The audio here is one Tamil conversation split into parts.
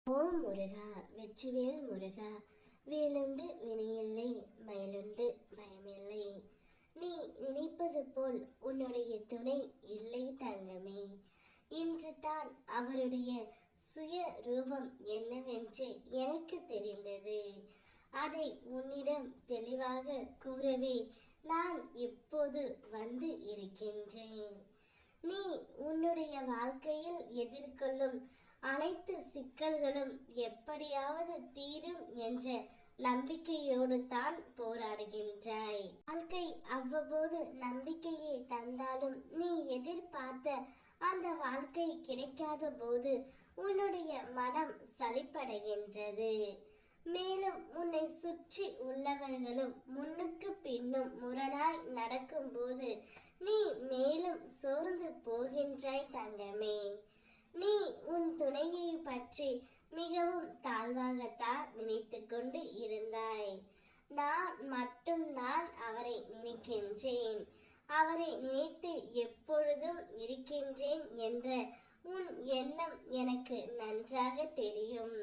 ஓம் முருகா, வெற்றிவேல் முருகா, வேலுண்டு வினையில்லை, மயிலுண்டு பயமில்லை. நீ நினைப்பது போல் உன்னுடைய துணை இல்லை தங்கமே. இன்று தான் அவருடைய சுய ரூபம் என்னவென்று எனக்கு தெரிந்தது. அதை உன்னிடம் தெளிவாக கூறவே நான் இப்போது வந்து இருக்கின்றேன். நீ உன்னுடைய வாழ்க்கையில் எதிர்கொள்ளும் அனைத்து சிக்கல்களும் எப்படியாவது தீரும் என்ற நம்பிக்கையோடு தான் போராடுகின்றாய். வாழ்க்கை அவ்வப்போது நம்பிக்கையை தந்தாலும் நீ எதிர்பார்த்த அந்த வாழ்க்கை கிடைக்காத போது உன்னுடைய மனம் சலிப்படைகின்றது. மேலும் உன்னை சுற்றி உள்ளவர்களும் முன்னுக்கு பின்னும் முரணாய் நடக்கும்போது நீ மேலும் சோர்ந்து போகின்றாய் தங்கமே. நீ உன் துணையை பற்றி மிகவும் தாழ்வாகத்தான் நினைத்து கொண்டு இருந்தாய். நான் மட்டும்தான் அவரை நினைக்கின்றேன், அவரை நினைத்து எப்பொழுதும் இருக்கின்றேன் என்ற உன் எண்ணம் எனக்கு நன்றாக தெரியும்.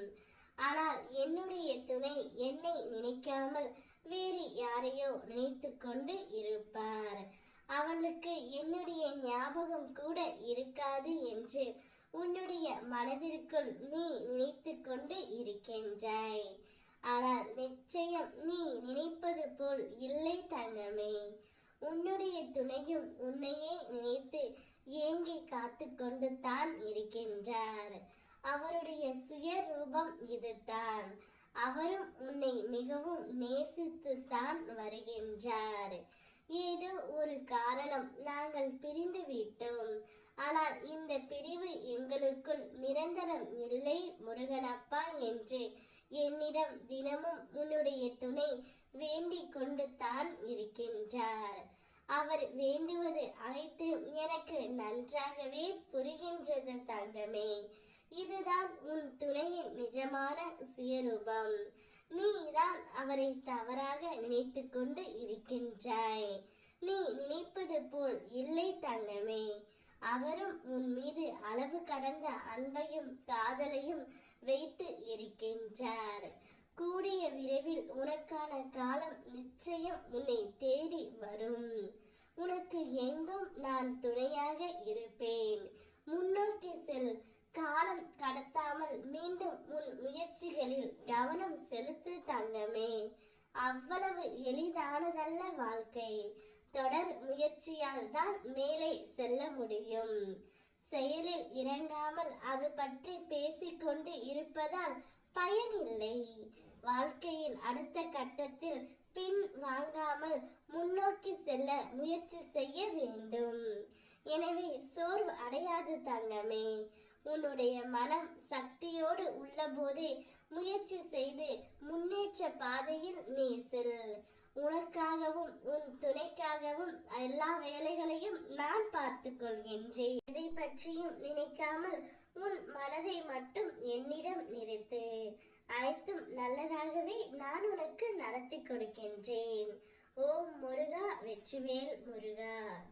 ஆனால் என்னுடைய துணை என்னை நினைக்காமல் வேறு யாரையோ நினைத்து கொண்டு இருப்பார். அவளுக்கு என்னுடைய ஞாபகம் கூட இருக்காது என்று உன்னுடைய மனதிற்குள் நீ நினைத்து கொண்டு இருக்கின்றாய். ஆனால் நிச்சயம் நீ நினைப்பது போல் இல்லை தங்கமே. உன்னுடைய துணையும் உன்னையே நினைத்து ஏங்கி காத்து கொண்டு தான் இருக்கின்றார். அவருடைய சுய ரூபம் இதுதான். அவரும் உன்னை மிகவும் நேசித்து தான் வருகின்றார். ஏதோ ஒரு காரணம் நாங்கள் பிரிந்து விட்டோம். ஆனால் இந்த பிரிவு எங்களுக்குள் நிரந்தரம் இல்லை முருகனப்பா என்று என்னிடம் தினமும் உன்னுடைய துணை வேண்டிக் கொண்டு தான் இருக்கின்றார். அவர் வேண்டுவது அனைத்து எனக்கு நன்றாகவே புரிகின்றது தங்கமே. இதுதான் உன் துணையின் நிஜமான சுயரூபம். நீதான் அவரை தவறாக நினைத்து கொண்டு இருக்கின்றாய். நீ நினைப்பது போல் இல்லை தங்கமே. அவரும் உன் மீது அளவு கடந்த அன்பையும் காதலையும் வைத்து இருக்கின்றார். கூடிய விரைவில் உனக்கான காலம் நிச்சயம் உன்னை தேடி வரும். உனக்கு எங்கும் நான் துணையாக இருப்பேன். முன்னோக்கி செல். காலம் கடத்தாமல் மீண்டும் உன் முயற்சிகளில் கவனம் செலுத்து தங்கமே. அவ்வளவு எளிதானதல்ல வாழ்க்கை. தொடர் முயற்சியால் தான் மேலே செல்ல முடியும். செயலில் இறங்காமல் அது பற்றி பேசிக்கொண்டு இருப்பதால் பயனில்லை. வாழ்க்கையின் அடுத்த கட்டத்தில் பின் வாங்காமல் முன்னோக்கி செல்ல முயற்சி செய்ய வேண்டும். எனவே சோர்வு அடையாது தங்கமே. உன்னுடைய மனம் சக்தியோடு உள்ள போதே முயற்சி செய்து முன்னேற்ற பாதையில் நீ செல். உனக்காகவும் உன் துணைக்காகவும் எல்லா வேலைகளையும் நான் பார்த்து கொள்கின்றேன். எதை பற்றியும் நினைக்காமல் உன் மனதை மட்டும் என்னிடம் நிறுத்து. அனைத்தும் நல்லதாகவே நான் உனக்கு நடத்தி கொடுக்கின்றேன். ஓம் முருகா, வெற்றிவேல் முருகா.